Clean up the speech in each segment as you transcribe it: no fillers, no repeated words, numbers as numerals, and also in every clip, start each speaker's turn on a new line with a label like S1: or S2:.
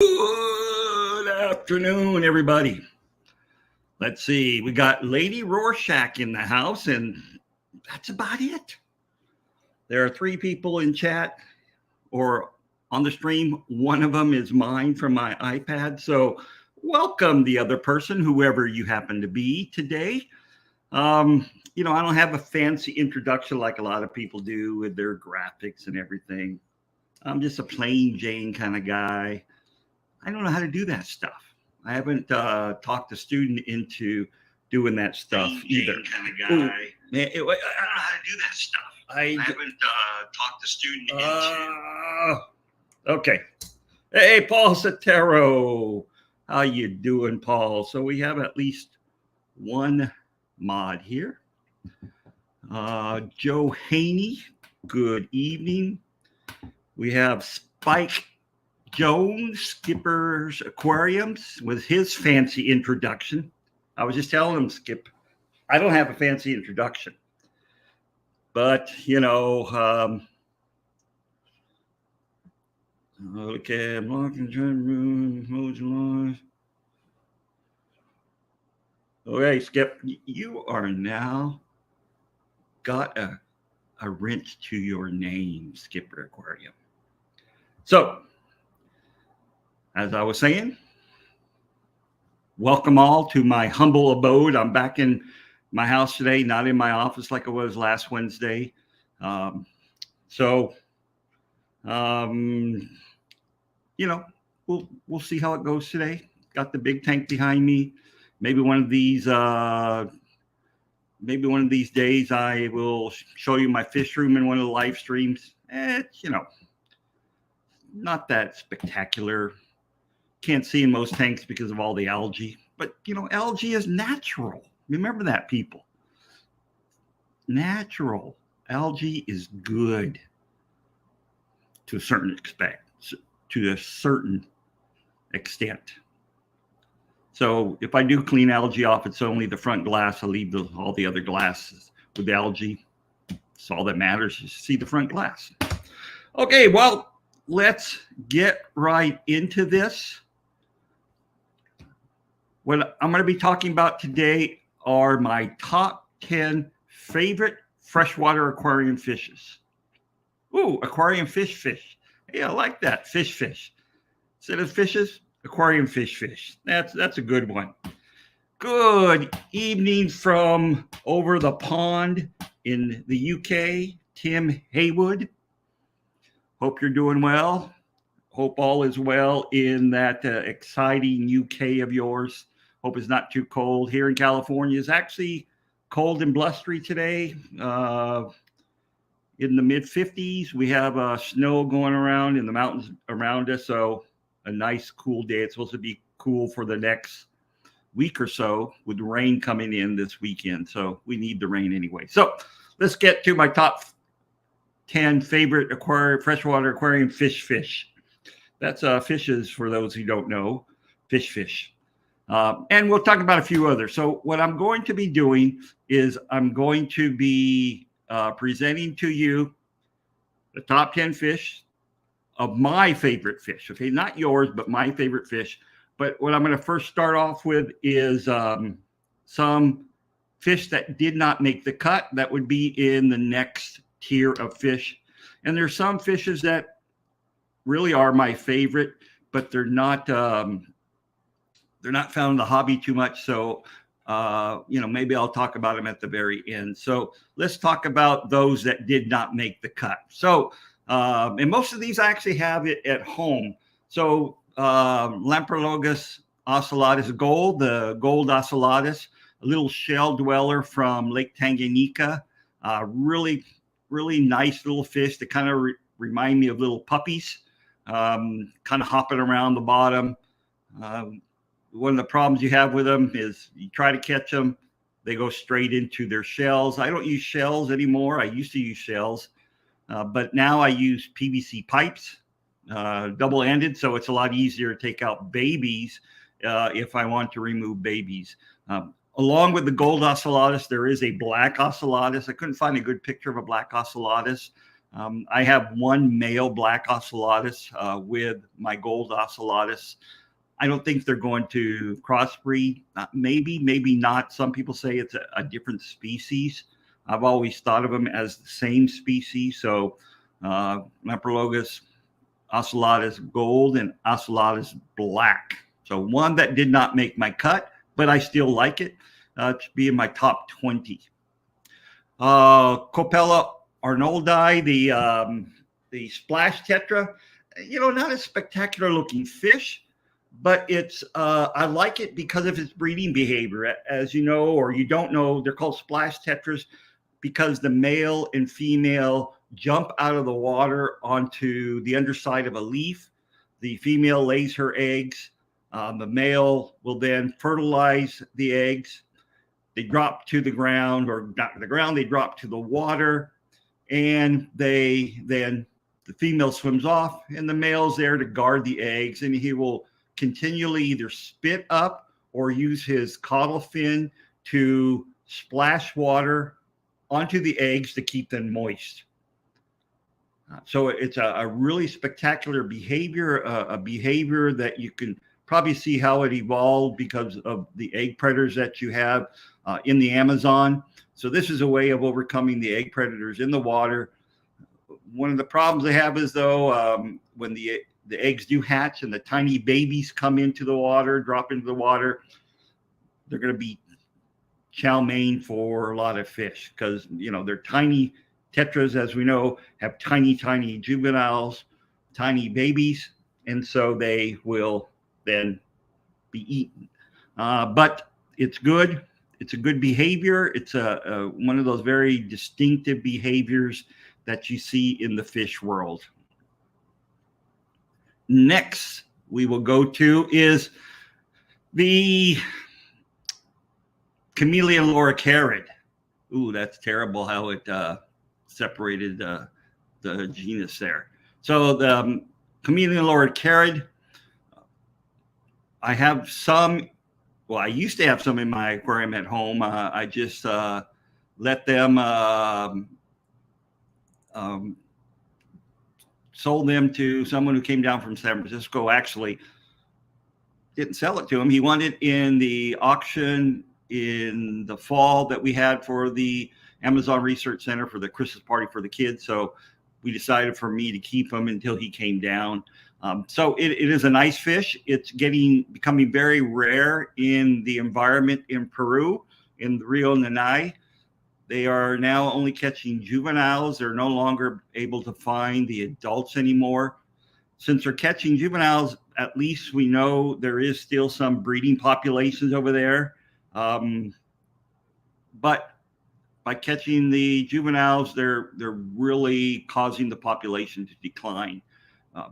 S1: Good afternoon, everybody. Let's see. We got Lady Rorschach in the house, and that's about it. There are 3 people in chat or on the stream. One of them is mine from my iPad. So welcome the other person, whoever you happen to be today. I don't have a fancy introduction like a lot of people do with their graphics and everything. I'm just a plain Jane kind of guy. I don't know how to do that stuff. I haven't talked a student into doing that stuff either. Kind of guy. I don't know how to do that stuff. I haven't talked a student into. Okay. Hey, Paul Sotero. How you doing, Paul? So we have at least one mod here. Joe Haney. Good evening. We have Spike Jones, Skipper's Aquariums, with his fancy introduction. I was just telling him, Skip, I don't have a fancy introduction. But, okay, I'm locking room, okay, Skip, you are now got a wrench to your name, Skipper Aquarium. So, as I was saying, welcome all to my humble abode. I'm back in my house today, not in my office like I was last Wednesday. We'll see how it goes today. Got the big tank behind me. Maybe one of these days I will show you my fish room in one of the live streams. It's, not that spectacular. Can't see in most tanks because of all the algae, but algae is natural. Remember that, people. Natural algae is good to a certain extent. So if I do clean algae off, it's only the front glass. I leave all the other glasses with algae. It's all that matters. You see the front glass. Okay, well, let's get right into this. What I'm going to be talking about today are my top 10 favorite freshwater aquarium fishes. Ooh, aquarium fish. Hey, I like that. Fish. Instead of fishes, aquarium fish. That's a good one. Good evening from over the pond in the UK, Tim Haywood. Hope you're doing well. Hope all is well in that exciting UK of yours. Hope it's not too cold. Here in California, it's actually cold and blustery today. In the mid 50s, we have snow going around in the mountains around us. So a nice cool day. It's supposed to be cool for the next week or so with rain coming in this weekend. So we need the rain anyway. So let's get to my top 10 favorite freshwater aquarium fish. That's fishes for those who don't know, fish. And we'll talk about a few others. So what I'm going to be doing is I'm going to be presenting to you the top 10 fish of my favorite fish. Okay, not yours, but my favorite fish. But what I'm going to first start off with is some fish that did not make the cut. That would be in the next tier of fish. And there's some fishes that really are my favorite, but they're not found in the hobby too much. So, maybe I'll talk about them at the very end. So let's talk about those that did not make the cut. So, and most of these I actually have it at home. So, Lamprologus ocellatus gold, the gold ocellatus, a little shell dweller from Lake Tanganyika, really nice little fish that kind of remind me of little puppies, kind of hopping around the bottom. One of the problems you have with them is you try to catch them, they go straight into their shells. I don't use shells anymore. I used to use shells, but now I use PVC pipes, double-ended, so it's a lot easier to take out babies if I want to remove babies. Along with the gold ocellatus, there is a black ocellatus. I couldn't find a good picture of a black ocellatus. I have one male black ocellatus with my gold ocellatus. I don't think they're going to crossbreed. Maybe, maybe not. Some people say it's a different species. I've always thought of them as the same species. So Lamprologus, ocellatus gold, and ocellatus black. So one that did not make my cut, but I still like it to be in my top 20. Copella arnoldi, the splash tetra, not a spectacular looking fish, but it's I like it because of its breeding behavior. As you know, or you don't know, they're called splash tetras because the male and female jump out of the water onto the underside of a leaf. The female lays her eggs. The male will then fertilize the eggs. They drop to the ground, or not to the ground, they drop to the water, and the female swims off, and the male's there to guard the eggs, and he will continually either spit up or use his caudal fin to splash water onto the eggs to keep them moist. So it's a really spectacular behavior, a behavior that you can probably see how it evolved because of the egg predators that you have in the Amazon. So this is a way of overcoming the egg predators in the water. One of the problems they have is, though, when the eggs do hatch and the tiny babies come into the water, drop into the water, they're going to be chow mein for a lot of fish because, they're tiny. Tetras, as we know, have tiny, tiny juveniles, tiny babies, and so they will then be eaten. But it's good. It's a good behavior. It's one of those very distinctive behaviors that you see in the fish world. Next, we will go to is the chameleon loricarid. Ooh, that's terrible how it separated the genus there. So the chameleon loricarid, I have some. Well, I used to have some in my aquarium at home. I just let them sold them to someone who came down from San Francisco. Actually, didn't sell it to him. He wanted it in the auction in the fall that we had for the Amazon Research Center for the Christmas party for the kids. So we decided for me to keep him until he came down. So it is a nice fish. It's becoming very rare in the environment in Peru, in the Rio Nanay. They are now only catching juveniles. They're no longer able to find the adults anymore. Since they're catching juveniles, at least we know there is still some breeding populations over there. But by catching the juveniles, they're really causing the population to decline.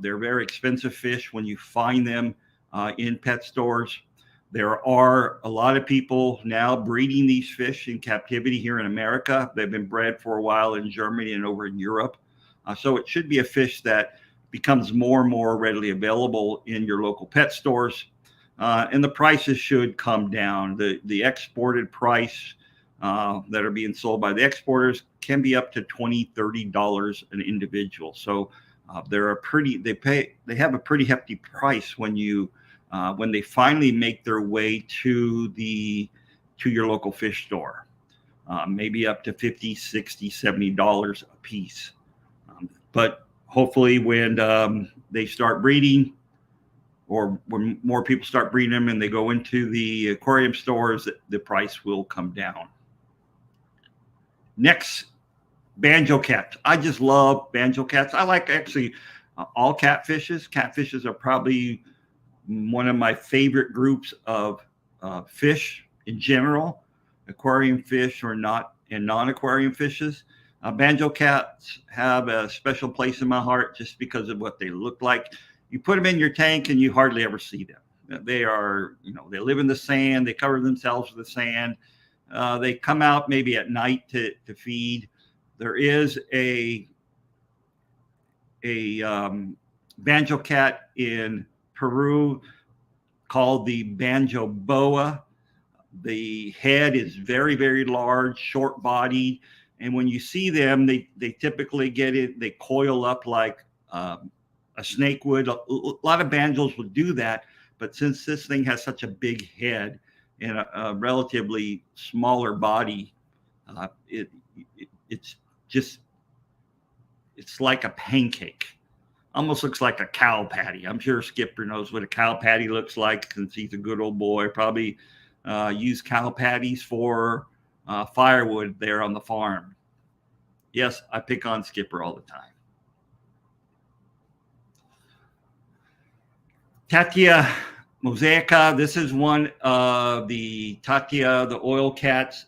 S1: They're very expensive fish when you find them in pet stores. There are a lot of people now breeding these fish in captivity here in America. They've been bred for a while in Germany and over in Europe. So it should be a fish that becomes more and more readily available in your local pet stores. And the prices should come down. The exported price that are being sold by the exporters can be up to $20, $30 an individual. So they have a pretty hefty price when they finally make their way to your local fish store, maybe up to $50, $60, $70 a piece. But hopefully when they start breeding, or when more people start breeding them and they go into the aquarium stores, the price will come down. Next, banjo cats. I just love banjo cats. I like actually all catfishes. Catfishes are probably one of my favorite groups of fish in general, aquarium fish or not, and non-aquarium fishes. Banjo cats have a special place in my heart just because of what they look like. You put them in your tank and you hardly ever see them. They are, they live in the sand. They cover themselves with the sand. They come out maybe at night to feed. There is a banjo cat in Peru called the banjo boa. The head is very, very large, short-bodied. And when you see them, they typically get it, they coil up like a snake would. A lot of banjos will do that, but since this thing has such a big head and a relatively smaller body, it's just, it's like a pancake. Almost looks like a cow patty. I'm sure Skipper knows what a cow patty looks like since he's a good old boy. Probably use cow patties for firewood there on the farm. Yes, I pick on Skipper all the time. Tatia mosaica. This is one of the Tatia, the oil cats.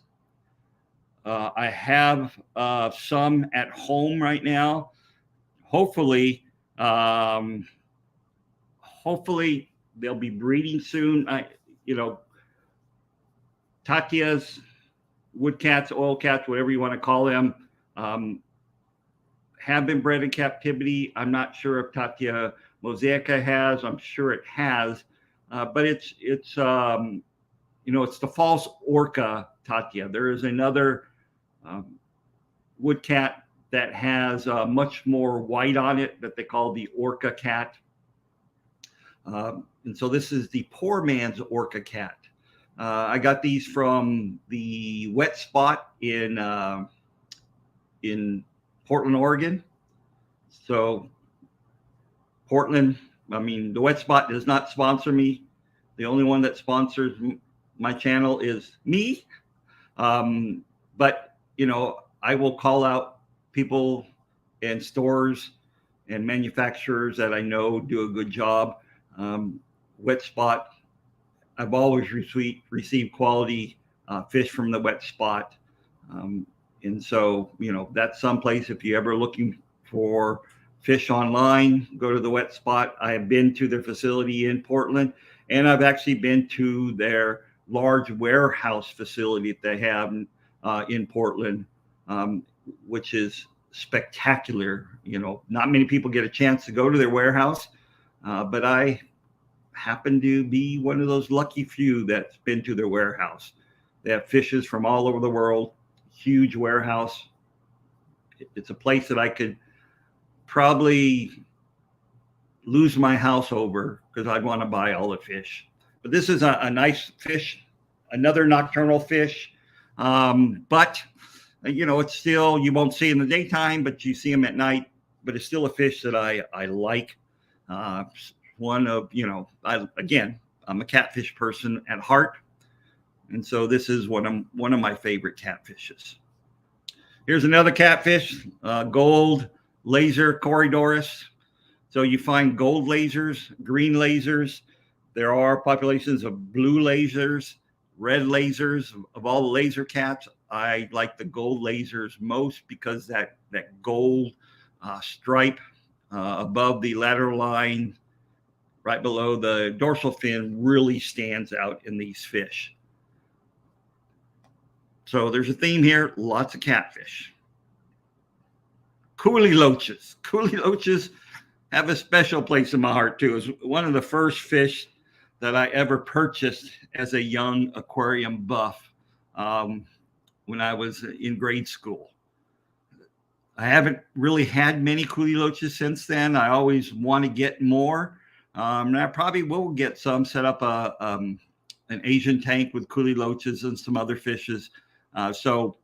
S1: I have some at home right now. Hopefully they'll be breeding soon. Tatias, wood cats, oil cats, whatever you want to call them, have been bred in captivity. I'm not sure if Tatia mosaica has. I'm sure it has, but it's it's the false orca Tatia. There is another wood cat that has much more white on it that they call the orca cat. And so this is the poor man's orca cat. I got these from the wet spot in Portland, Oregon. So Portland, the wet spot does not sponsor me. The only one that sponsors my channel is me. But, I will call out people and stores and manufacturers that I know do a good job. Wet spot, I've always received quality fish from the wet spot. And so, that's someplace, if you're ever looking for fish online, go to the wet spot. I have been to their facility in Portland, and I've actually been to their large warehouse facility that they have in Portland, which is spectacular. Not many people get a chance to go to their warehouse, but I happen to be one of those lucky few that's been to their warehouse. They have fishes from all over the world, huge warehouse. It's a place that I could probably lose my house over because I'd want to buy all the fish. But this is a nice fish, another nocturnal fish. But it's still, you won't see in the daytime, but you see them at night. But it's still a fish that I like. One of, I'm a catfish person at heart. And so this is one of my favorite catfishes. Here's another catfish, gold laser Corydorus. So you find gold lasers, green lasers. There are populations of blue lasers, red lasers. Of all the laser cats, I like the gold lasers most because that gold stripe above the lateral line, right below the dorsal fin, really stands out in these fish. So there's a theme here, lots of catfish. Kuhli loaches. Kuhli loaches have a special place in my heart too. It's one of the first fish that I ever purchased as a young aquarium buff when I was in grade school. I haven't really had many Kuhli loaches since then. I always want to get more. And I probably will get some, set up an Asian tank with Kuhli loaches and some other fishes. So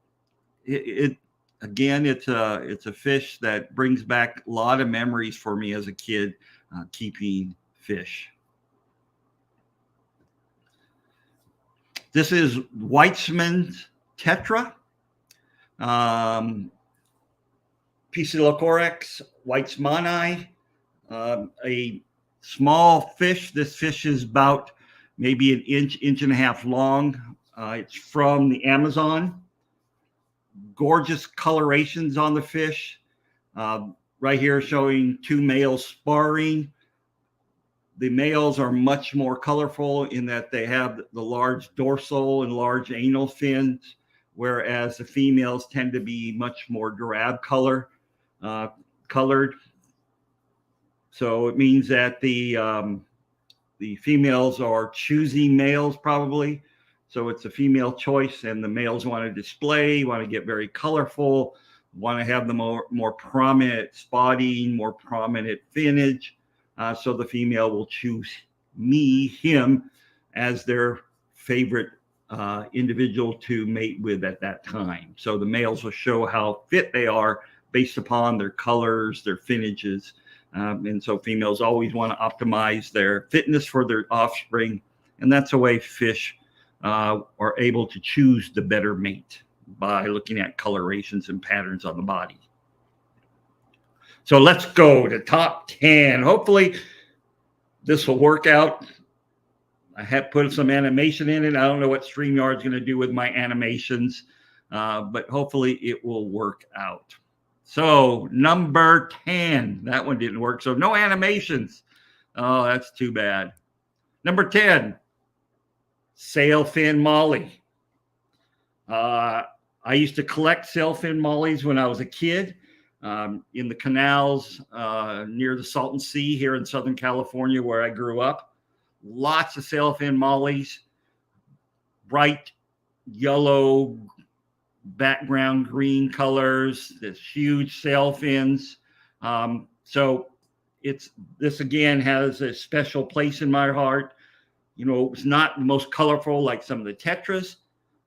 S1: again, it's a fish that brings back a lot of memories for me as a kid keeping fish. This is Weitzman's tetra, Poecilocharax, weitzmani, a small fish. This fish is about maybe an inch and a half long. It's from the Amazon. Gorgeous colorations on the fish. Right here showing two males sparring. The males are much more colorful in that they have the large dorsal and large anal fins, whereas the females tend to be much more drab colored. So it means that the females are choosy males probably. So it's a female choice, and the males want to display, want to get very colorful, want to have the more prominent spotting, more prominent finnage. So the female will choose him, as their favorite individual to mate with at that time. So the males will show how fit they are based upon their colors, their finnages. And so females always want to optimize their fitness for their offspring. And that's a way fish are able to choose the better mate, by looking at colorations and patterns on the body. So let's go to top 10. Hopefully this will work out. I have put some animation in it. I don't know what StreamYard's going to do with my animations, but hopefully it will work out. So number 10, that one didn't work. So no animations. Oh, that's too bad. Number 10, sailfin molly. I used to collect sailfin mollies when I was a kid in the canals near the Salton Sea here in Southern California, where I grew up. Lots of sailfin mollies, bright yellow background green colors, this huge sailfins. So this again has a special place in my heart. You know, it's not the most colorful like some of the tetras,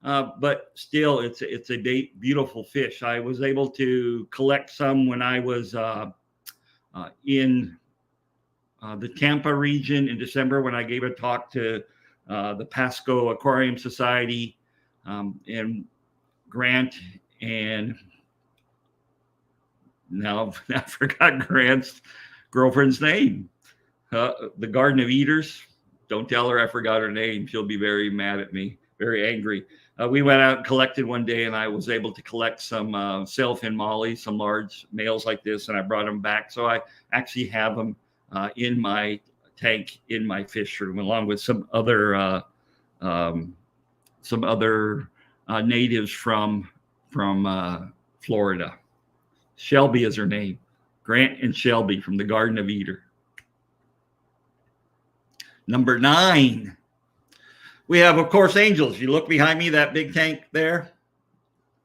S1: but still it's a beautiful fish. I was able to collect some when I was in the Tampa region in December, when I gave a talk to the Pasco Aquarium Society, and Grant, and now I forgot Grant's girlfriend's name. The Garden of Eaters. Don't tell her I forgot her name. She'll be very mad at me, very angry. We went out and collected one day, and I was able to collect some sailfin mollies, some large males like this, and I brought them back. So I actually have them in my tank in my fish room, along with some other natives from Florida. Shelby is her name. Grant and Shelby from the Garden of Eden. Number 9, we have, of course, angels. You look behind me, that big tank there,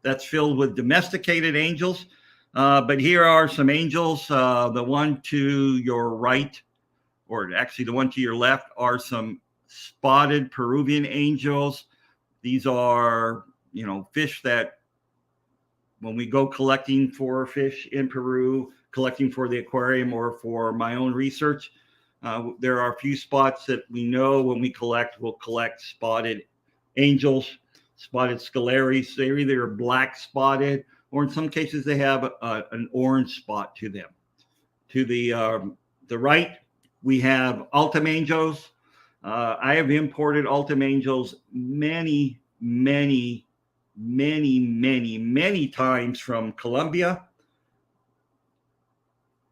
S1: that's filled with domesticated angels. But here are some angels. The one to your right, or actually the one to your left, are some spotted Peruvian angels. These are, fish that when we go collecting for fish in Peru, collecting for the aquarium or for my own research, there are a few spots that we know when we collect, we'll collect spotted angels, spotted scalaries. They're either black spotted, or in some cases they have an orange spot to them. To the right, we have Altum angels. I have imported Altum angels many times from Colombia,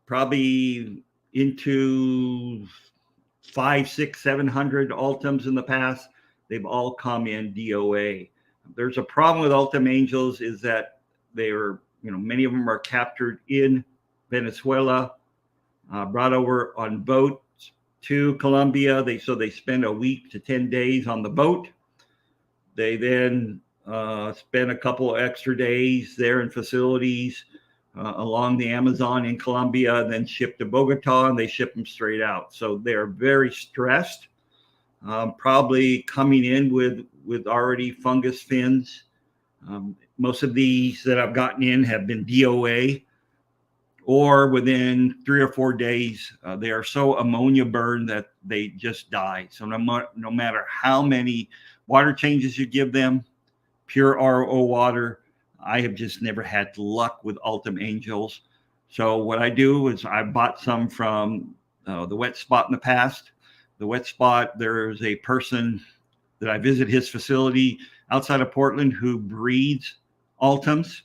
S1: probably into 500, 600, 700 Altums in the past. They've all come in DOA. There's a problem with Altum angels, is that they are, many of them are captured in Venezuela, brought over on boats to Colombia. So they spend a week to 10 days on the boat. They then spend a couple extra days there in facilities along the Amazon in Colombia, then ship to Bogota, and they ship them straight out. So they're very stressed, probably coming in with already fungus fins. Most of these that I've gotten in have been DOA, or within 3 or 4 days, they are so ammonia burned that they just die. So no matter how many water changes you give them, pure RO water, I have just never had luck with Altum angels. So what I do is I bought some from the Wet Spot in the past. The Wet Spot, there's a person that I visit his facility outside of Portland who breeds Altums.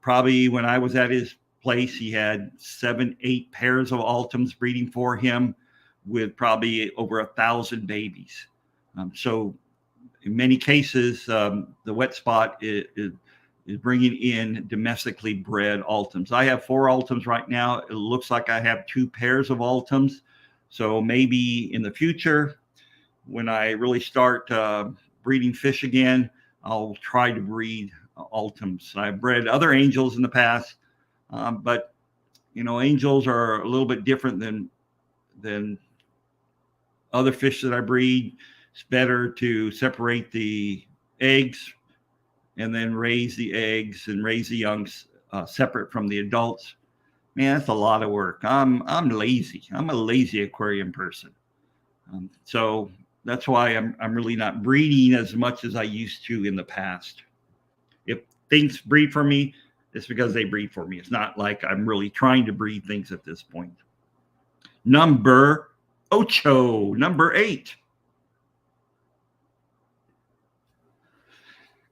S1: Probably when I was at his place, he had 7, 8 pairs of Altums breeding for him, with probably over 1,000 babies. So in many cases, the Wet Spot is bringing in domestically bred Altums. I have 4 Altums right now. It looks like I have 2 pairs of Altums. So maybe in the future, when I really start breeding fish again, I'll try to breed ultims. I've bred other angels in the past, but angels are a little bit different than other fish that I breed. It's better to separate the eggs and then raise the eggs and raise the youngs separate from the adults. Man, that's a lot of work. I'm lazy. I'm a lazy aquarium person. So that's why I'm really not breeding as much as I used to in the past. If things breed for me, it's because they breed for me. It's not like I'm really trying to breed things at this point. Number 8.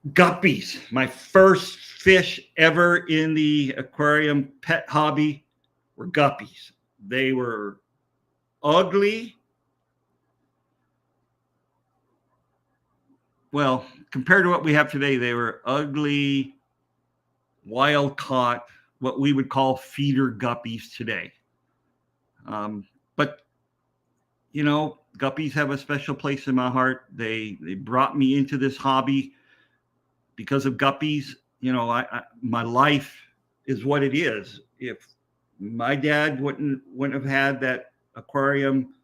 S1: Guppies. My first fish ever in the aquarium pet hobby were guppies. They were ugly. Well, compared to what we have today, they were ugly, wild caught, what we would call feeder guppies today. But guppies have a special place in my heart. They brought me into this hobby because of guppies. My life is what it is. If my dad wouldn't have had that aquarium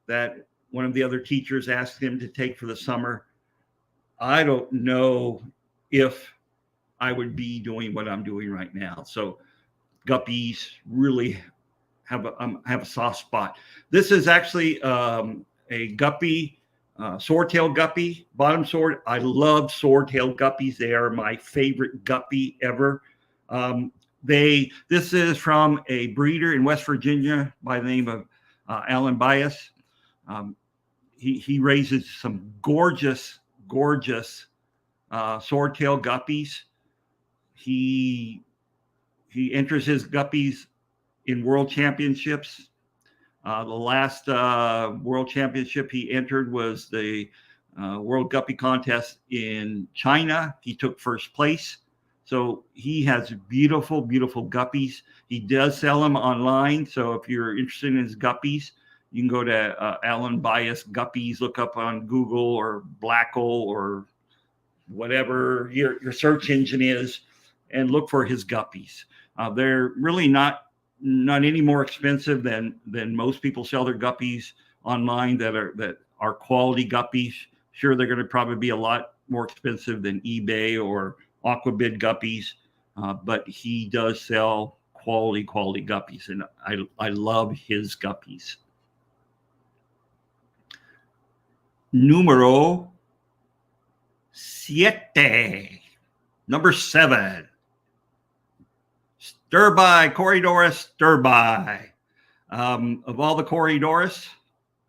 S1: that one of the other teachers asked him to take for the summer, I don't know if I would be doing what I'm doing right now. So guppies really have a soft spot. This is actually a guppy, swordtail guppy, bottom sword. I love swordtail guppies. They are my favorite guppy ever. This is from a breeder in West Virginia by the name of Alan Bias. He raises some gorgeous swordtail guppies. He enters his guppies in world championships. The last world championship he entered was the World Guppy Contest in China. He took first place. So he has beautiful guppies. He does sell them online. So if you're interested in his guppies, you can go to Alan Bias Guppies, look up on Google or Blackle or whatever your search engine is, and look for his guppies. They're really not any more expensive than most people sell their guppies online that are quality guppies. Sure, they're going to probably be a lot more expensive than eBay or Aquabid guppies, but he does sell quality guppies, and I love his guppies. Numero 7. Number 7. Stirbai, Corydorus, Stirbai. Of all the Corydorus,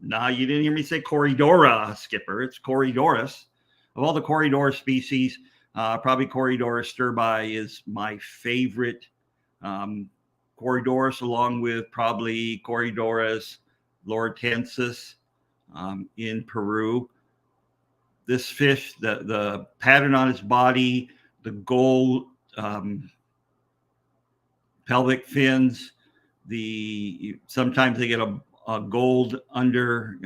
S1: you didn't hear me say Corydora, Skipper. It's Corydorus. Of all the Corydorus species, probably Corydorus stirbai is my favorite. Corydorus, along with probably Corydorus lortensis in Peru. This fish, the pattern on its body, the gold pelvic fins, sometimes they get a gold under,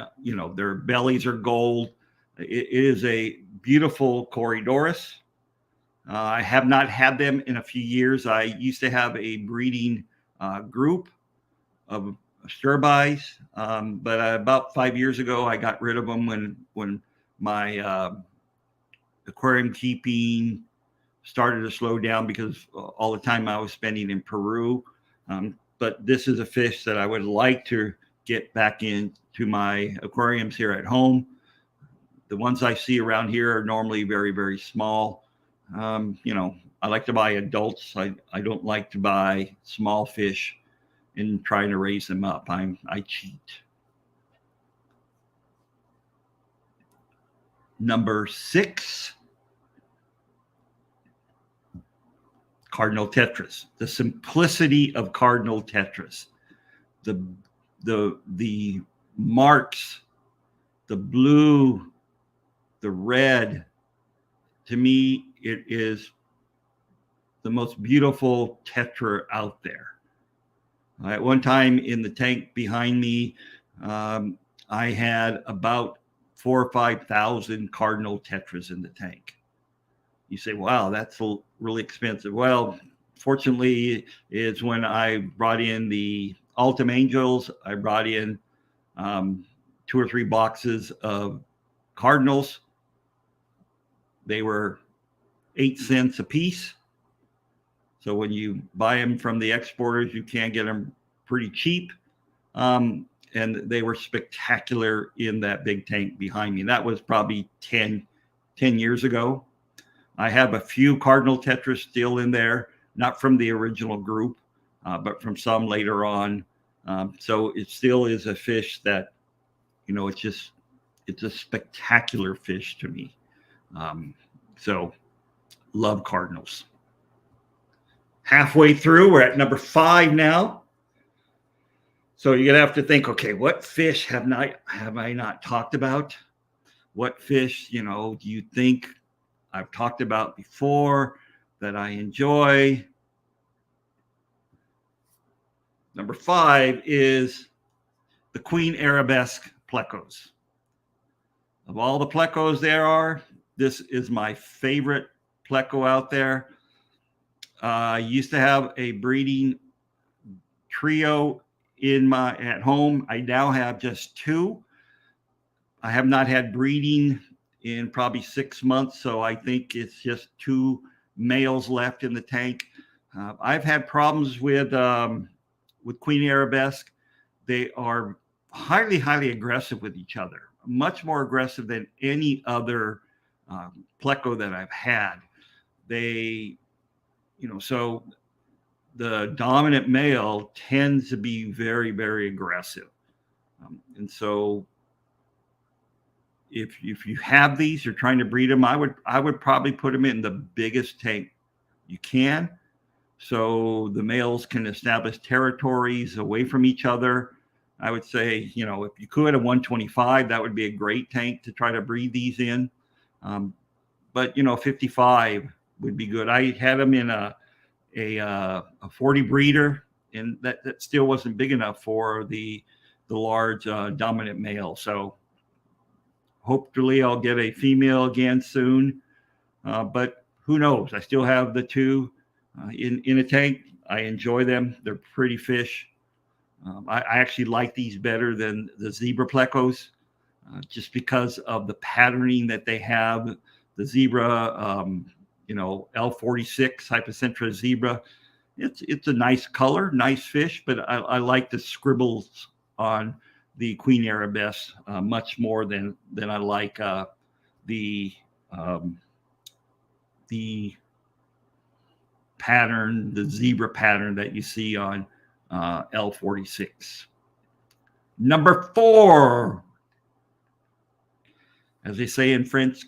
S1: their bellies are gold. It is a beautiful Corydorus. I have not had them in a few years. I used to have a breeding group of stirbais, but about 5 years ago, I got rid of them when my aquarium keeping started to slow down because all the time I was spending in Peru. But this is a fish that I would like to get back into my aquariums here at home. The ones I see around here are normally very, very small. I like to buy adults. I don't like to buy small fish and trying to raise them up. I cheat. Number 6. Cardinal tetras. The simplicity of cardinal tetras. The marks, the blue, the red. To me, it is the most beautiful tetra out there. At one time in the tank behind me, I had about 4,000 or 5,000 cardinal tetras in the tank. You say, wow, that's really expensive. Well, fortunately, it's when I brought in the Ultim Angels, I brought in 2 or 3 boxes of cardinals. They were 8 cents a piece. So when you buy them from the exporters, you can get them pretty cheap. And they were spectacular in that big tank behind me. That was probably 10 years ago. I have a few cardinal tetras still in there, not from the original group, but from some later on. So it still is a fish that, it's a spectacular fish to me. So love cardinals. Halfway through, we're at number 5 now. So you're gonna have to think, okay, what fish have I not talked about? What fish, do you think I've talked about before that I enjoy? Number 5 is the Queen Arabesque plecos. Of all the plecos there are, this is my favorite pleco out there. I used to have a breeding trio at home. I now have just 2. I have not had breeding in probably 6 months, so I think it's just 2 males left in the tank. I've had problems with Queen Arabesque. They are highly, highly aggressive with each other, much more aggressive than any other pleco that I've had. They, so the dominant male tends to be very, very aggressive. And so if you have these, you're trying to breed them, I would probably put them in the biggest tank you can, so the males can establish territories away from each other. I would say, if you could, a 125, that would be a great tank to try to breed these in. But 55 would be good. I had them in a 40 breeder, and that still wasn't big enough for the large dominant male. So hopefully I'll get a female again soon, but who knows? I still have the 2 in a tank. I enjoy them. They're pretty fish. I actually like these better than the zebra plecos, just because of the patterning that they have. The zebra, L46 Hypocentra zebra. It's a nice color, nice fish, but I like the scribbles on the Queen Arabesque much more than I like the pattern, the zebra pattern that you see on L46. Number 4, as they say in French,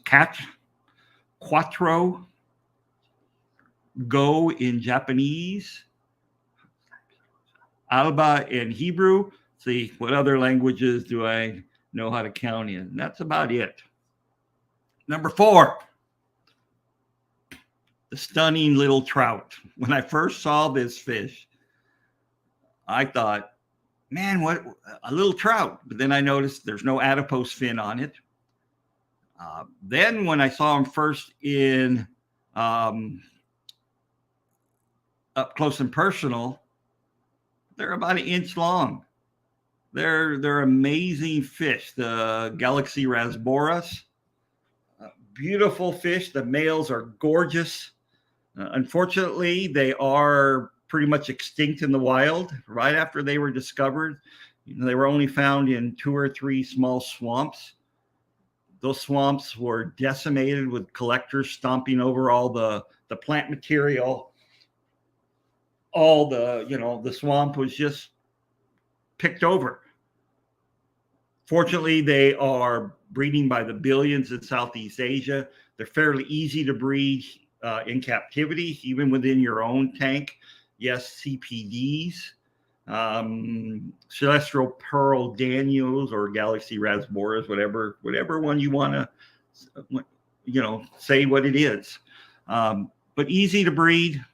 S1: quattro, go in Japanese, alba in Hebrew. See, what other languages do I know how to count in? That's about it. Number 4, the stunning little trout. When I first saw this fish, I thought, man, what a little trout. But then I noticed there's no adipose fin on it. Then when I saw him first in up close and personal, they're about 1 inch long. They're amazing fish. The Galaxy Rasboras, beautiful fish. The males are gorgeous. Unfortunately, they are pretty much extinct in the wild. Right after they were discovered, they were only found in 2 or 3 small swamps. Those swamps were decimated with collectors stomping over all the plant material. All the swamp was just picked over. Fortunately, they are breeding by the billions in Southeast Asia. They're fairly easy to breed in captivity, even within your own tank. Yes, CPDs, Celestial Pearl Daniels or Galaxy Rasboras, whatever one you want to, say what it is. But easy to breed,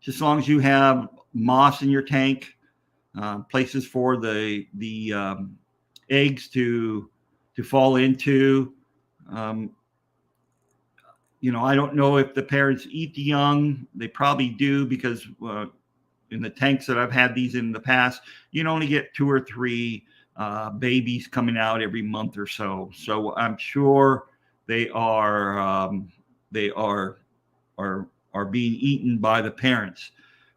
S1: just as long as you have moss in your tank, places for the eggs to fall into. I don't know if the parents eat the young. They probably do, because in the tanks that I've had these in the past, you only get 2 or 3 babies coming out every month or so. So I'm sure they are being eaten by the parents.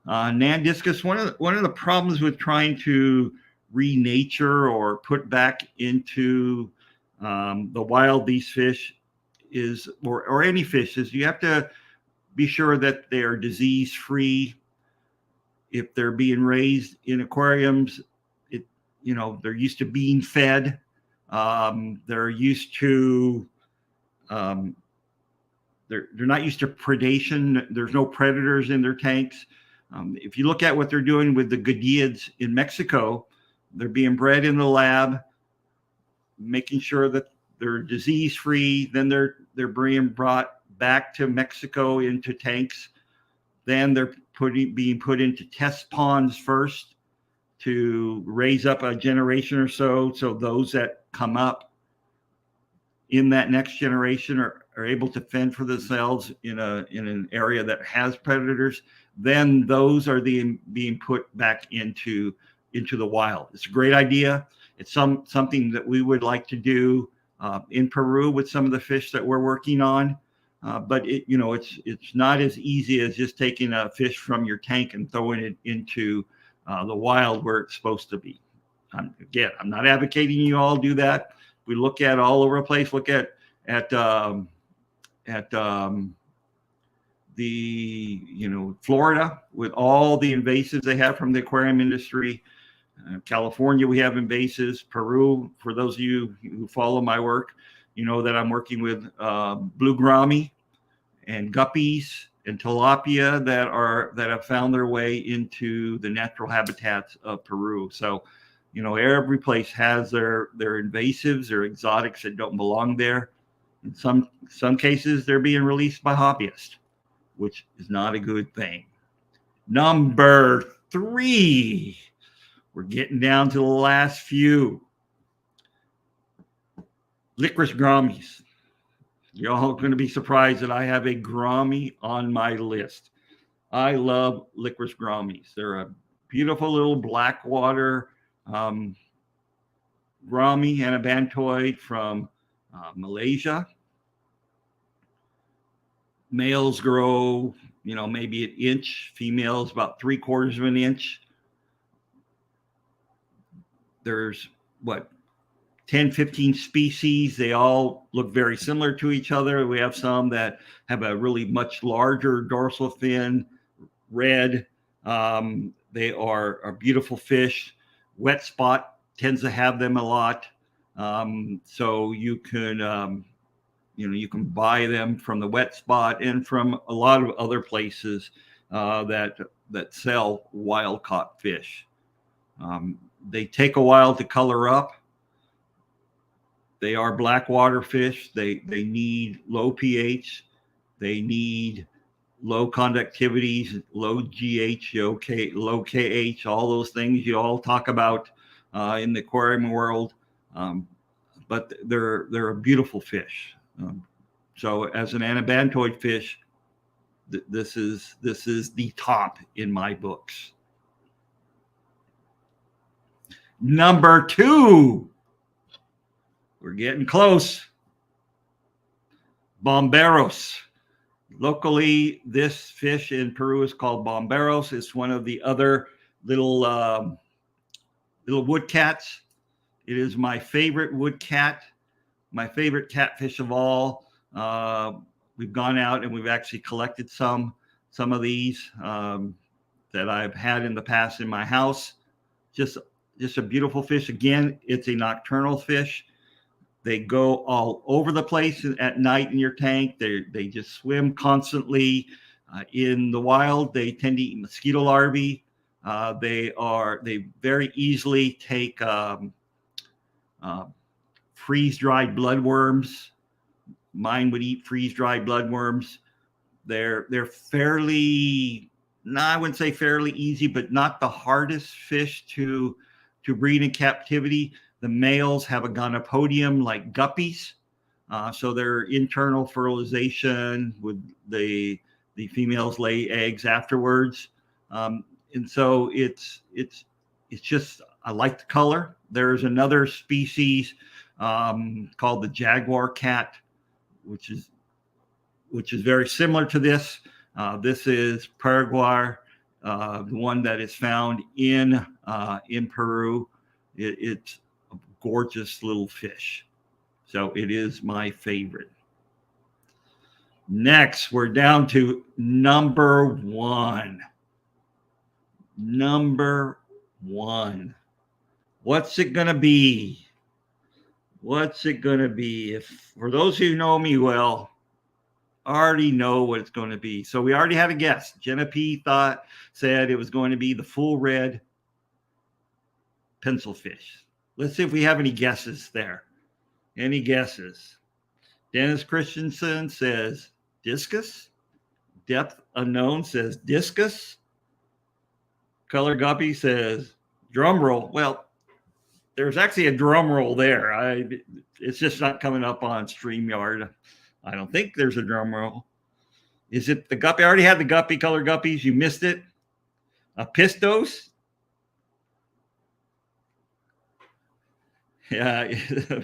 S1: Nan discus. One of the problems with trying to renature or put back into the wild these fish is, or any fish, is you have to be sure that they are disease free. If they're being raised in aquariums, they're used to being fed. They're used to they're not used to predation. There's no predators in their tanks. If you look at what they're doing with the Godiads in Mexico, they're being bred in the lab, making sure that they're disease free. Then they're being brought back to Mexico into tanks. Then they're being put into test ponds first to raise up a generation or so. So those that come up in that next generation are able to fend for themselves in an area that has predators. Then those are being put back into the wild. It's a great idea. It's something that we would like to do in Peru with some of the fish that we're working on. But it's not as easy as just taking a fish from your tank and throwing it into the wild where it's supposed to be. I'm not advocating you all do that. We look at all over the place. Look at the Florida, with all the invasives they have from the aquarium industry. California, we have invasives. Peru, for those of you who follow my work, that I'm working with blue gourami and guppies and tilapia that have found their way into the natural habitats of Peru. So, every place has their invasives or exotics that don't belong there. In some cases, they're being released by hobbyists, which is not a good thing. Number 3. We're getting down to the last few. Licorice gouramis. You're all going to be surprised that I have a gourami on my list. I love licorice gouramis. They're a beautiful little black water gourami, anabantoid from Malaysia. Males grow, maybe an inch. Females about 3/4 of an inch. There's 10, 15 species. They all look very similar to each other. We have some that have a really much larger dorsal fin, red. They are beautiful fish. Wet spot tends to have them a lot. So you can, you can buy them from the wet spot and from a lot of other places that sell wild caught fish. They take a while to color up. They are black water fish. They need low pH. They need low conductivities, low GH, low KH, all those things you all talk about in the aquarium world. But they're a beautiful fish. So as an anabantoid fish, this is the top in my books. Number 2. We're getting close. Bomberos. Locally, this fish in Peru is called bomberos. It's one of the other little wood cats. It is my favorite wood cat, my favorite catfish of all. We've gone out and we've actually collected some of these that I've had in the past in my house. Just a beautiful fish. Again, it's a nocturnal fish. They go all over the place at night in your tank. They just swim constantly. In the wild, they tend to eat mosquito larvae. They very easily take freeze-dried bloodworms. Mine would eat freeze-dried bloodworms. They're fairly, I wouldn't say fairly easy, but not the hardest fish to breed in captivity. The males have a gonopodium like guppies. So their internal fertilization with the females lay eggs afterwards. And so it's just, I like the color. There's another species called the jaguar cat, which is very similar to this. This is Paraguay, the one that is found in Peru. It's a gorgeous little fish. So it is my favorite. Next, we're down to number one. Number one. What's it going to be? What's it going to be? If for those who know me well, already know what it's going to be. So we already had a guess. Jenna P said it was going to be the full red pencilfish. Let's see if we have any guesses there. Any guesses? Dennis Christensen says discus. Depth Unknown says discus. Color Guppy says drum roll. Well, there's actually a drum roll there. It's just not coming up on StreamYard. I don't think there's a drum roll. Is it the guppy? I already had the guppy, Color Guppies. You missed it. A pistos. Yeah,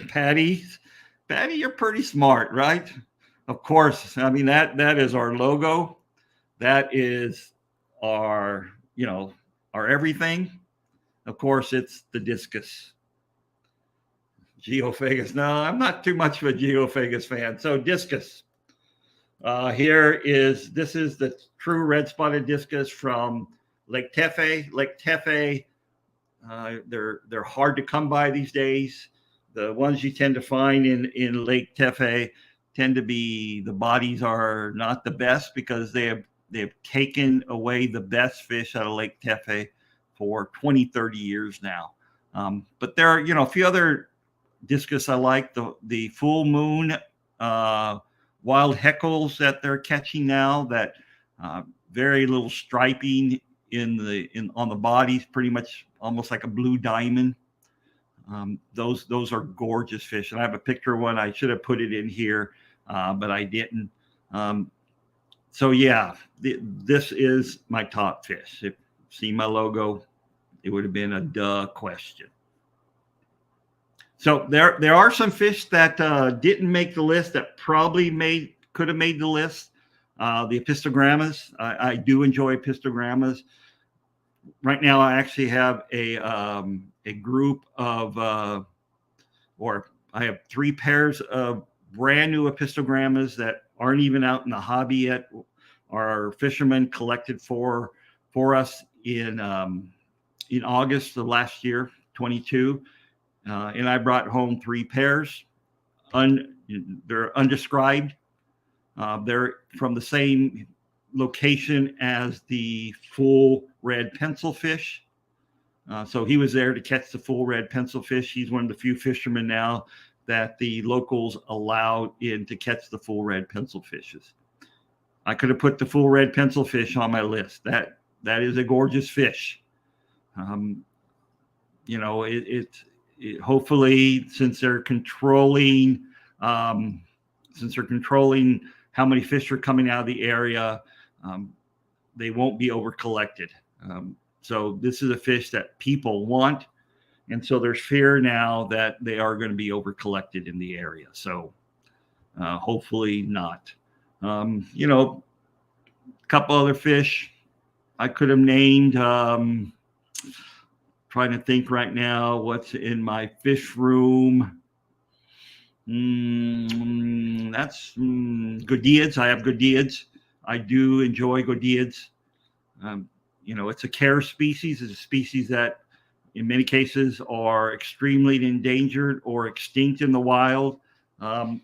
S1: Patty, you're pretty smart, right? Of course. I mean, that is our logo. That is our, our everything. Of course, it's the discus. Geophagus. No, I'm not too much of a Geophagus fan. So discus. This is the true red spotted discus from Lake Tefe. Lake Tefe. They're hard to come by these days. The ones you tend to find in Lake Tefe tend to be, the bodies are not the best because they have taken away the best fish out of Lake Tefe for 20, 30 years now. But there are, a few other discus I like. The full moon wild heckles that they're catching now, that very little striping on the bodies, pretty much almost like a blue diamond. Those are gorgeous fish, and I have a picture of one. I should have put it in here, but I didn't. So yeah, this is my top fish. If you see my logo, it would have been a duh question. So there are some fish that didn't make the list that probably could have made the list. The epistogrammas. I do enjoy epistogrammas. Right now, I actually have a group of, or I have 3 pairs of brand new epistogrammas that aren't even out in the hobby yet. Our fishermen collected for us in August of last year, 22, and I brought home 3 pairs. They're undescribed. They're from the same location as the full red pencilfish. So he was there to catch the full red pencilfish. He's one of the few fishermen now that the locals allowed in to catch the full red pencilfishes. I could have put the full red pencilfish on my list. That is a gorgeous fish. Hopefully, since they're controlling how many fish are coming out of the area, they won't be over collected. So this is a fish that people want, and so there's fear now that they are going to be over collected in the area. So hopefully not. A couple other fish I could have named. Trying to think right now what's in my fish room. That's Godiads. I have Godiads. I do enjoy Godiads. It's a care species. It's a species that in many cases are extremely endangered or extinct in the wild. I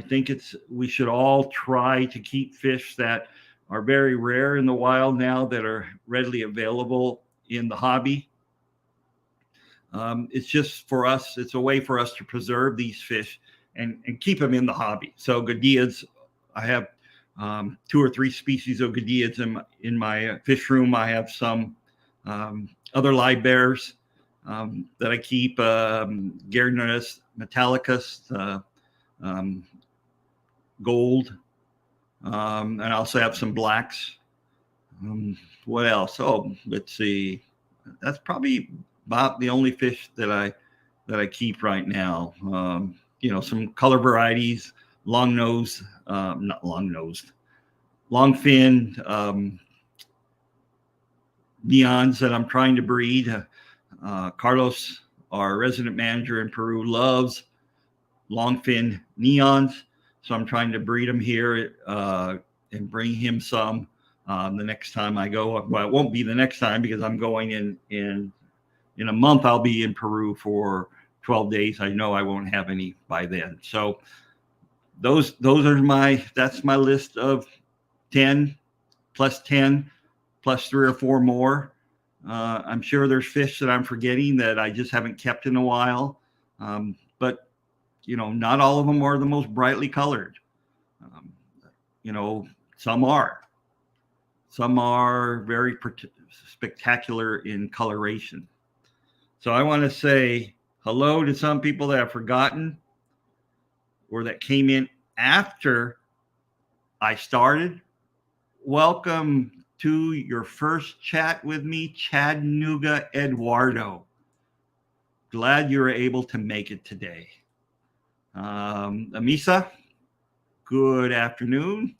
S1: think we should all try to keep fish that are very rare in the wild now that are readily available in the hobby. It's just for us, it's a way for us to preserve these fish and keep them in the hobby. So Godiads, I have 2 or 3 species of Godiads in my fish room. I have some other live bears. that I keep. Corydorus metallicus, gold, and I also have some blacks. What else? Oh, let's see. That's probably about the only fish that I keep right now. Some color varieties, long nose, not long nosed, long fin, neons that I'm trying to breed. Carlos, our resident manager in Peru, loves long fin neons, so I'm trying to breed them here and bring him some the next time I go. Well, it won't be the next time because I'm going in a month. I'll be in Peru for 12 days. I know I won't have any by then. So that's my list of 10 plus 10 plus 3 or 4 more. I'm sure there's fish that I'm forgetting that I just haven't kept in a while. But not all of them are the most brightly colored. Some are. Some are very spectacular in coloration. So I want to say hello to some people that I've forgotten or that came in after I started. Welcome to your first chat with me, Chattanooga Eduardo. Glad you were able to make it today. Amisa, good afternoon.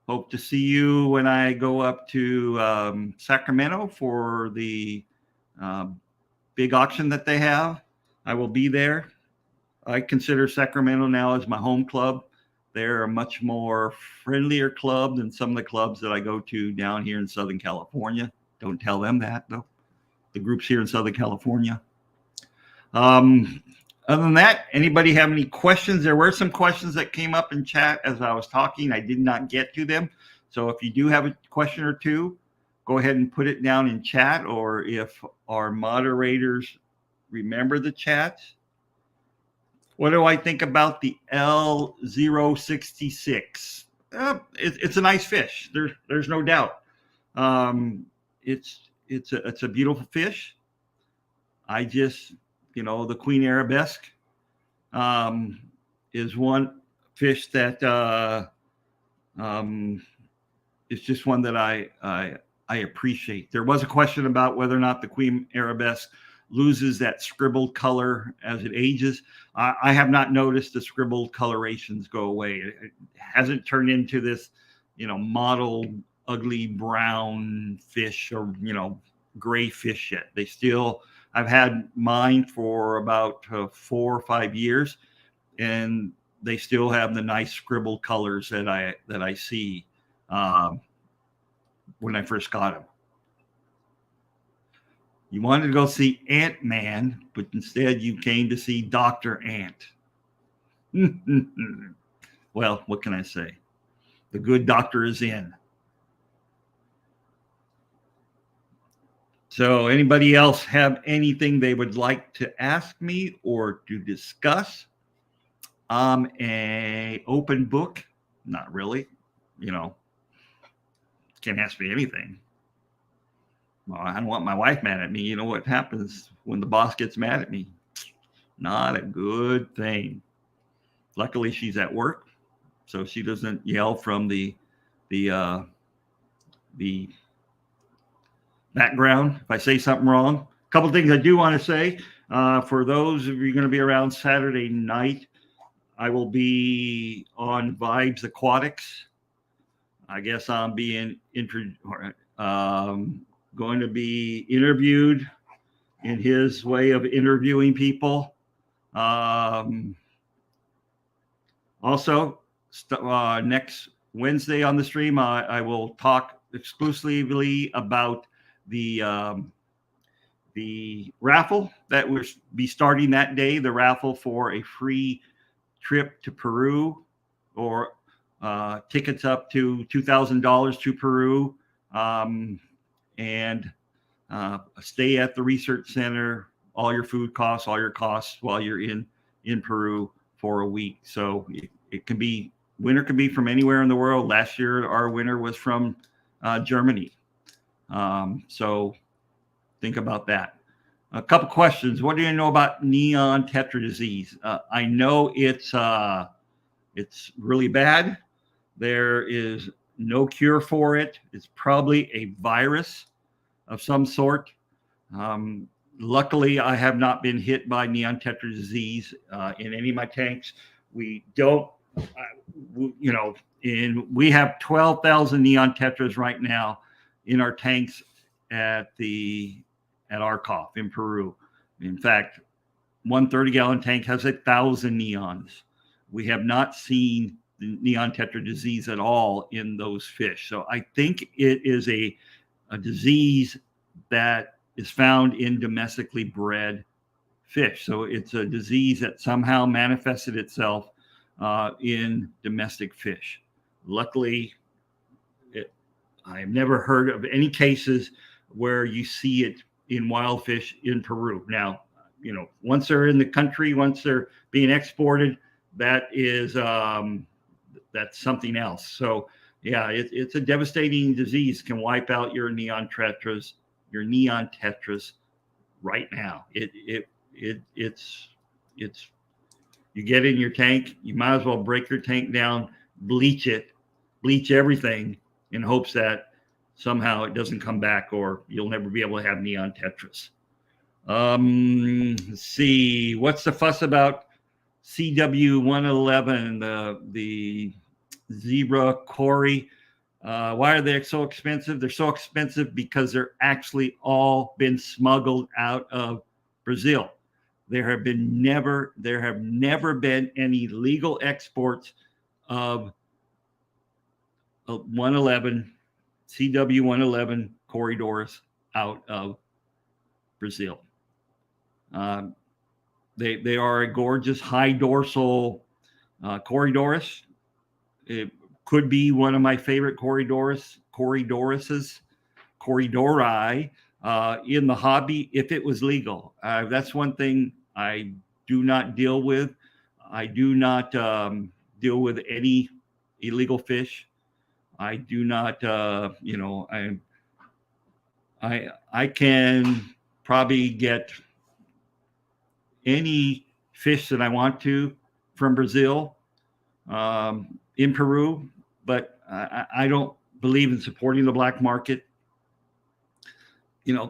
S1: Hope to see you when I go up to Sacramento for the big auction that they have. I will be there. I consider Sacramento now as my home club. They're a much more friendlier club than some of the clubs that I go to down here in Southern California. Don't tell them that, though. The groups here in Southern California. Other than that, anybody have any questions? There were some questions that came up in chat as I was talking. I did not get to them. So if you do have a question or two, go ahead and put it down in chat, or if our moderators remember the chat. What do I think about the L066? It's a nice fish. There's no doubt. It's a beautiful fish. I just, the Queen Arabesque is one fish that is just one that I appreciate. There was a question about whether or not the Queen Arabesque loses that scribbled color as it ages. I have not noticed the scribbled colorations go away. It hasn't turned into this, mottled, ugly brown fish or, gray fish yet. I've had mine for about 4 or 5 years, and they still have the nice scribbled colors that I see when I first got them. You wanted to go see Ant-Man, but instead you came to see Dr. Ant. Well, what can I say? The good doctor is in. So anybody else have anything they would like to ask me or to discuss? I'm an open book. Not really. Can't ask me anything. Well, I don't want my wife mad at me. You know what happens when the boss gets mad at me? Not a good thing. Luckily, she's at work, so she doesn't yell from the background if I say something wrong. A couple of things I do want to say. For those of you going to be around Saturday night, I will be on Vibes Aquatics. I guess I'm being going to be interviewed in his way of interviewing people. Also, next Wednesday on the stream, I will talk exclusively about the raffle that will be starting that day, the raffle for a free trip to Peru, or tickets up to $2,000 to Peru, and stay at the research center, all your food costs, all your costs while you're in Peru for a week. So it can be, winner can be from anywhere in the world. Last year, our winner was from Germany. So think about that. A couple questions. What do you know about neon tetra disease? I know it's really bad. There is no cure for it. It's probably a virus of some sort. Luckily, I have not been hit by neon tetra disease in any of my tanks. We don't, we have 12,000 neon tetras right now in our tanks at our cough in Peru. In fact, 130-gallon tank has 1,000 neons. We have not seen the neon tetra disease at all in those fish. So I think it is a disease that is found in domestically bred fish. So it's a disease that somehow manifested itself in domestic fish. Luckily, I've never heard of any cases where you see it in wild fish in Peru. Now, once they're in the country, once they're being exported, that is that's something else. So yeah, it's a devastating disease. Can wipe out your neon tetras right now. It's you get in your tank, you might as well break your tank down, bleach everything in hopes that somehow it doesn't come back, or you'll never be able to have neon tetras. Let's see, what's the fuss about CW111, the zebra Cory? Why are they so expensive? They're so expensive because they're actually all been smuggled out of Brazil. There have never been any legal exports of 111 CW111 Corydorus out of Brazil. They are a gorgeous high dorsal Corydorus. It could be one of my favorite Corydori in the hobby if it was legal. That's one thing I do not deal with. I do not deal with any illegal fish. I do not, I can probably get any fish that I want to from Brazil in Peru, but I don't believe in supporting the black market.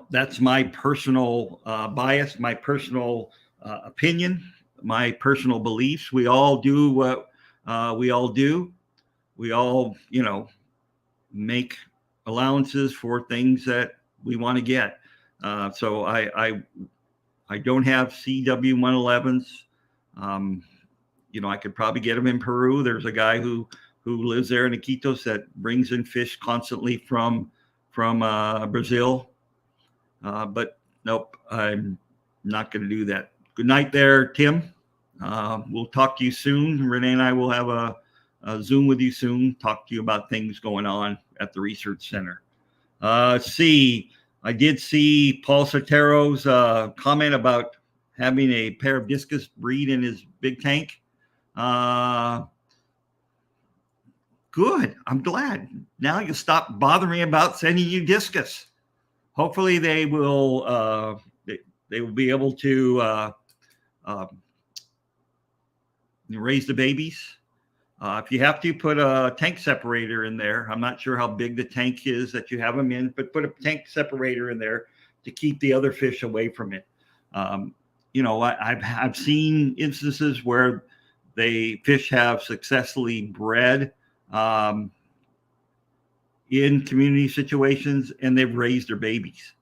S1: That's my personal bias, my personal opinion, my personal beliefs. We all do what we all do. We all, make allowances for things that we want to get. So I don't have CW111s. I could probably get them in Peru. There's a guy who lives there in Iquitos that brings in fish constantly from Brazil. But nope, I'm not going to do that. Good night there, Tim. We'll talk to you soon. Renee and I will have a Zoom with you soon, talk to you about things going on at the research center. I did see Paul Sotero's comment about having a pair of discus breed in his big tank. Good. I'm glad. Now you stop bothering me about sending you discus. Hopefully they will be able to raise the babies. If you have to, put a tank separator in there. I'm not sure how big the tank is that you have them in, but put a tank separator in there to keep the other fish away from it. I've seen instances where fish have successfully bred in community situations, and they've raised their babies.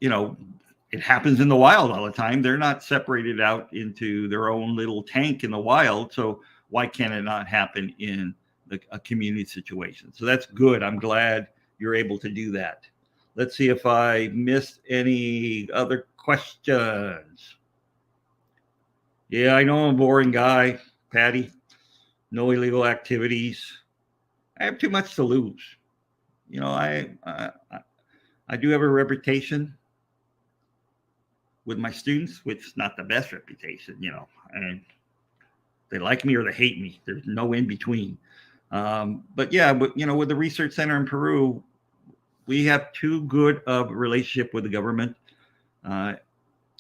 S1: It happens in the wild all the time. They're not separated out into their own little tank in the wild. So why can't it not happen in a community situation? So that's good. I'm glad you're able to do that. Let's see if I missed any other questions. Yeah, I know I'm a boring guy, Patty. No illegal activities. I have too much to lose. I do have a reputation with my students, which is not the best reputation, and they like me or they hate me. There's no in between. But with the research center in Peru, we have too good of a relationship with the government.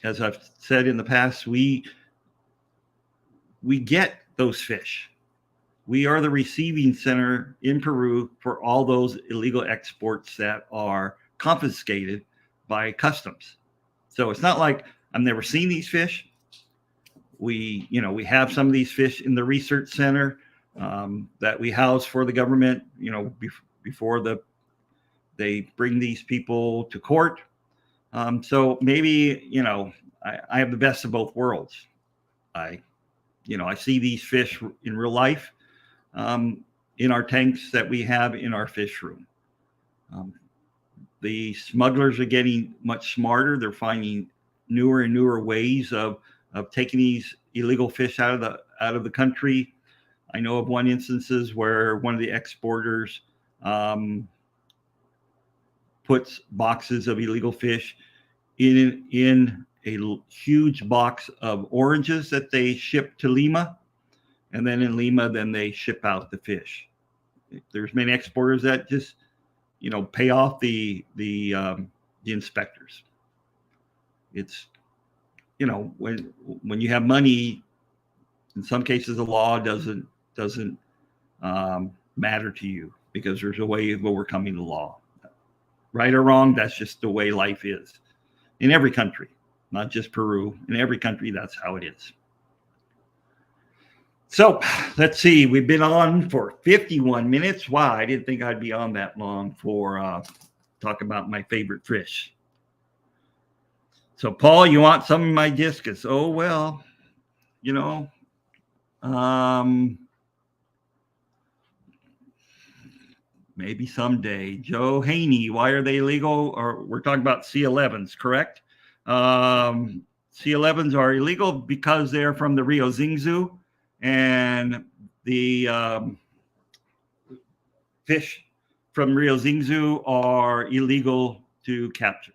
S1: As I've said in the past, we get those fish. We are the receiving center in Peru for all those illegal exports that are confiscated by customs. So it's not like I've never seen these fish. We have some of these fish in the research center that we house for the government, before they bring these people to court. So maybe, I have the best of both worlds. I see these fish in real life in our tanks that we have in our fish room. The smugglers are getting much smarter. They're finding newer and newer ways of taking these illegal fish out of the country. I know of one instances where one of the exporters puts boxes of illegal fish in a huge box of oranges that they ship to Lima, and then in Lima, then they ship out the fish. There's many exporters that just pay off the inspectors. It's when you have money, in some cases the law doesn't matter to you because there's a way of overcoming the law. Right or wrong, that's just the way life is in every country, not just Peru. In every country, that's how it is. So let's see. We've been on for 51 minutes. Wow, I didn't think I'd be on that long for talk about my favorite fish. So, Paul, you want some of my discus? Oh, well, maybe someday. Joe Haney, why are they illegal? Or we're talking about C11s, correct? C11s are illegal because they're from the Rio Xingzhou, and the fish from Rio Xingzhou are illegal to capture.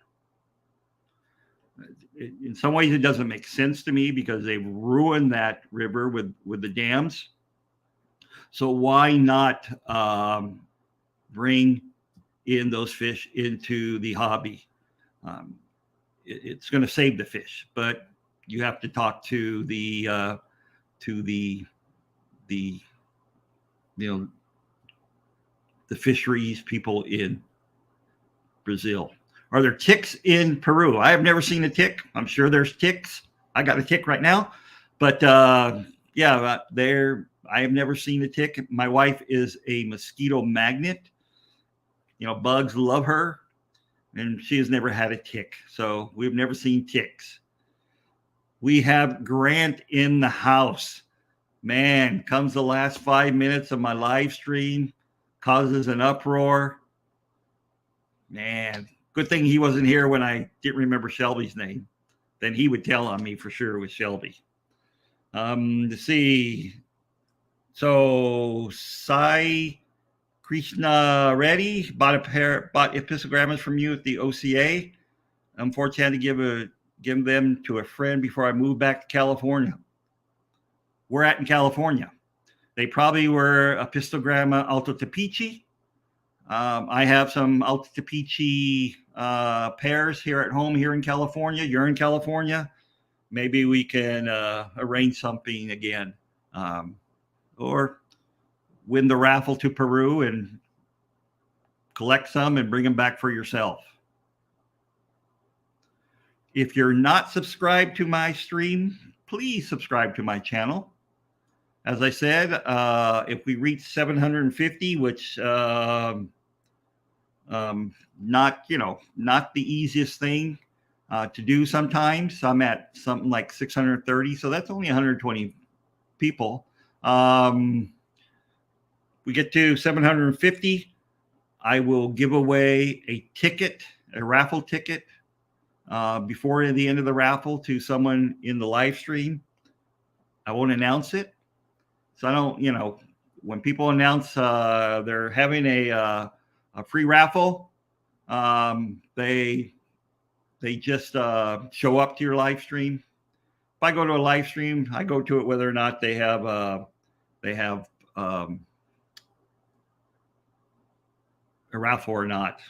S1: In some ways, it doesn't make sense to me because they've ruined that river with the dams. So why not bring in those fish into the hobby? It's going to save the fish, but you have to talk to the fisheries people in Brazil. Are there ticks in Peru? I have never seen a tick. I'm sure there's ticks. I got a tick right now, but yeah, I have never seen a tick. My wife is a mosquito magnet. Bugs love her, and she has never had a tick. So we've never seen ticks. We have Grant in the house. Man, comes the last 5 minutes of my live stream, causes an uproar. Man, good thing he wasn't here when I didn't remember Shelby's name. Then he would tell on me for sure with Shelby. To see. So Sai Krishna Reddy bought epistogrammas from you at the OCA. Unfortunately, give them to a friend before I move back to California. We're at in California. They probably were Epistogramma Alto Tepici. I have some Alto Tepici pairs here at home here in California. You're in California. Maybe we can arrange something again. Or win the raffle to Peru and collect some and bring them back for yourself. If you're not subscribed to my stream, please subscribe to my channel. As I said, if we reach 750, which not the easiest thing to do sometimes. I'm at something like 630, so that's only 120 people. We get to 750, I will give away a raffle ticket before the end of the raffle to someone in the live stream. I won't announce it. So I don't, when people announce they're having a free raffle, they just show up to your live stream. If I go to a live stream, I go to it whether or not they have a raffle or not.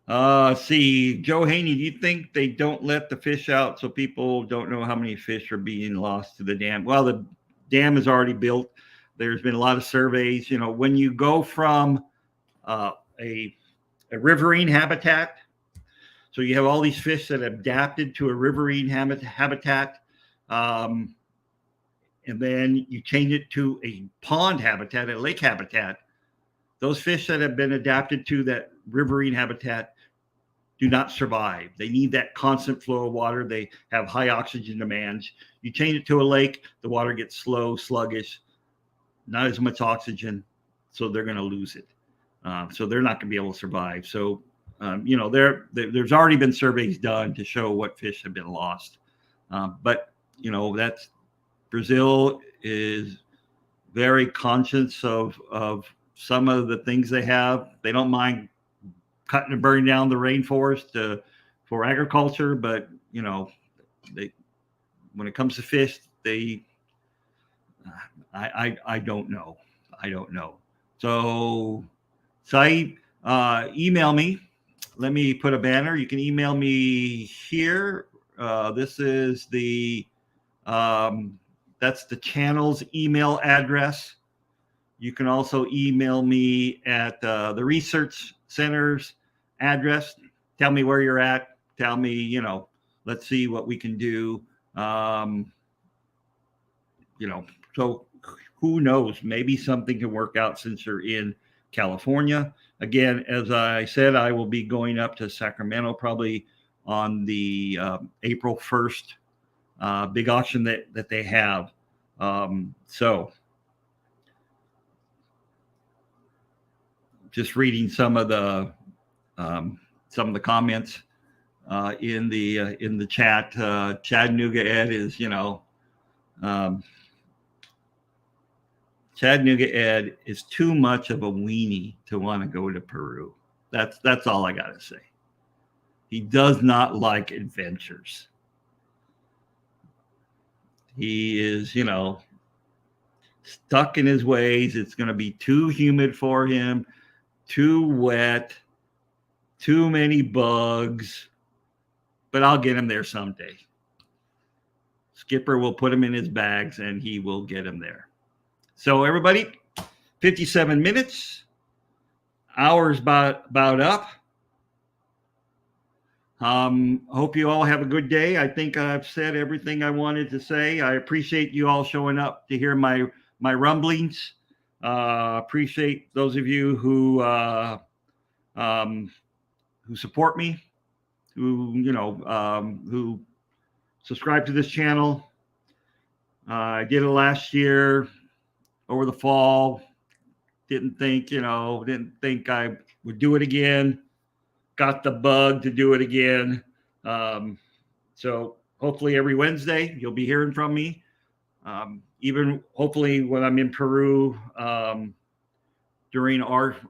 S1: See, Joe Haney, do you think they don't let the fish out so people don't know how many fish are being lost to the dam? Well, the dam is already built. There's been a lot of surveys. You know, when you go from uh, a, a riverine habitat, so you have all these fish that have adapted to a riverine habitat, um, and then you change it to a pond habitat, a lake habitat. Those fish that have been adapted to that riverine habitat do not survive. They need that constant flow of water. They have high oxygen demands. You change it to a lake, the water gets slow, sluggish, not as much oxygen, so they're going to lose it. So they're not going to be able to survive. So, you know, there's already been surveys done to show what fish have been lost. But, you know, that's Brazil is very conscious of some of the things they have. They don't mind cutting and burning down the rainforest for agriculture, but you know, they when it comes to fish, they I don't know. I don't know. So, Saeed, email me. Let me put a banner. You can email me here. This is that's the channel's email address. You can also email me at the research center's address. Tell me where you're at. Tell me, you know, let's see what we can do. You know, so who knows? Maybe something can work out since you're in California. Again, as I said, I will be going up to Sacramento probably on the April 1st big auction that they have. So just reading some of the comments in the chat. Chattanooga Ed is, you know, Chattanooga Ed is too much of a weenie to want to go to Peru. That's all I gotta say. He does not like adventures. He is, you know, stuck in his ways. It's going to be too humid for him, too wet, too many bugs. But I'll get him there someday. Skipper will put him in his bags and he will get him there. So everybody, 57 minutes, hours about up. Hope you all have a good day. I think I've said everything I wanted to say. I appreciate you all showing up to hear my rumblings. Appreciate those of you who support me, who subscribe to this channel. I did it last year over the fall. Didn't think I would do it again. Got the bug to do it again. So hopefully every Wednesday you'll be hearing from me. Even hopefully when I'm in Peru during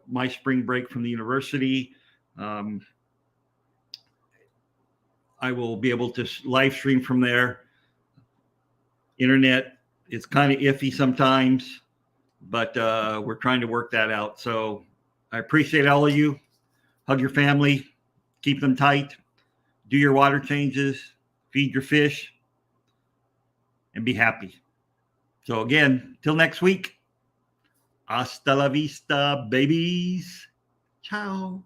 S1: my spring break from the university, I will be able to live stream from there. Internet is kind of iffy sometimes, but we're trying to work that out. So I appreciate all of you. Hug your family, keep them tight, do your water changes, feed your fish, and be happy. So again, till next week, hasta la vista, babies. Ciao.